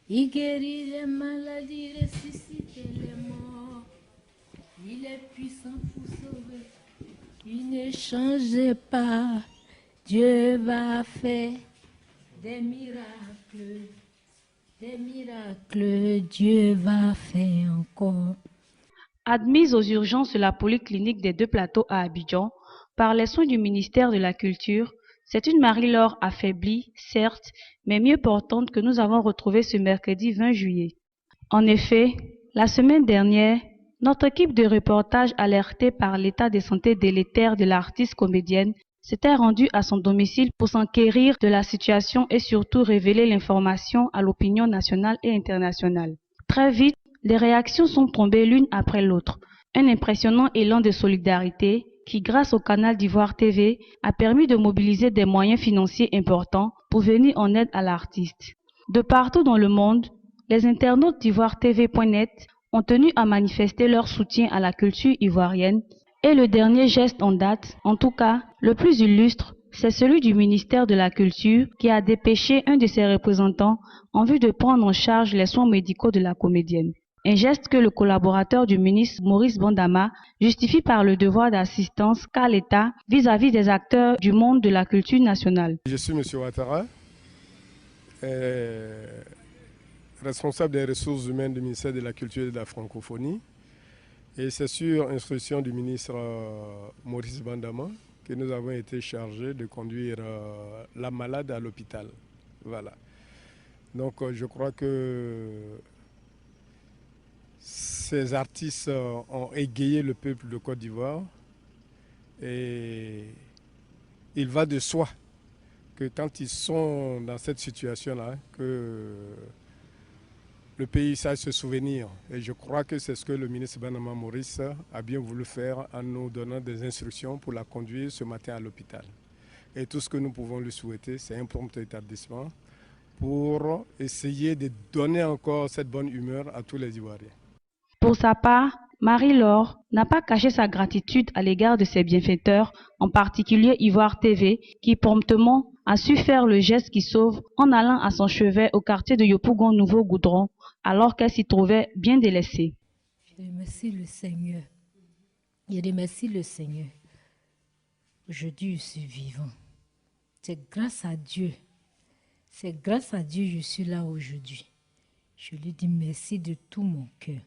Il guérit les maladies, ressuscite les morts. Il est puissant pour sauver. Il ne change pas. Dieu va faire des miracles. Des miracles, Dieu va faire encore. Admise aux urgences de la polyclinique des Deux Plateaux à Abidjan, par les soins du ministère de la Culture, c'est une Marie-Laure affaiblie, certes, mais mieux portante que nous avons retrouvée ce mercredi 20 juillet. En effet, la semaine dernière, notre équipe de reportage alertée par l'état de santé délétère de l'artiste comédienne s'était rendue à son domicile pour s'enquérir de la situation et surtout révéler l'information à l'opinion nationale et internationale. Très vite, les réactions sont tombées l'une après l'autre. Un impressionnant élan de solidarité qui, grâce au canal d'Ivoire TV, a permis de mobiliser des moyens financiers importants pour venir en aide à l'artiste. De partout dans le monde, les internautes d'ivoiretv.net ont tenu à manifester leur soutien à la culture ivoirienne et le dernier geste en date, en tout cas le plus illustre, c'est celui du ministère de la Culture qui a dépêché un de ses représentants en vue de prendre en charge les soins médicaux de la comédienne. Un geste que le collaborateur du ministre Maurice Bandama justifie par le devoir d'assistance qu'a l'État vis-à-vis des acteurs du monde de la culture nationale. Je suis M. Ouattara, responsable des ressources humaines du ministère de la Culture et de la Francophonie. Et c'est sur instruction du ministre Maurice Bandama que nous avons été chargés de conduire la malade à l'hôpital. Voilà. Donc je crois que ces artistes ont égayé le peuple de Côte d'Ivoire et il va de soi que quand ils sont dans cette situation-là, que le pays sache se souvenir. Et je crois que c'est ce que le ministre Bandama Maurice a bien voulu faire en nous donnant des instructions pour la conduire ce matin à l'hôpital. Et tout ce que nous pouvons lui souhaiter, c'est un prompt établissement pour essayer de donner encore cette bonne humeur à tous les Ivoiriens. Pour sa part, Marie-Laure n'a pas caché sa gratitude à l'égard de ses bienfaiteurs, en particulier Ivoire TV, qui promptement a su faire le geste qui sauve en allant à son chevet au quartier de Yopougon Nouveau Goudron, alors qu'elle s'y trouvait bien délaissée. Je remercie le Seigneur. Je remercie le Seigneur. Aujourd'hui, je suis vivant. C'est grâce à Dieu. C'est grâce à Dieu que je suis là aujourd'hui. Je lui dis merci de tout mon cœur.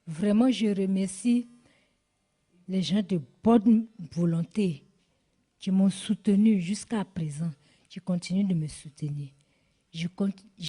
Vraiment, je remercie les gens de bonne volonté qui m'ont soutenu jusqu'à présent, qui continuent de me soutenir.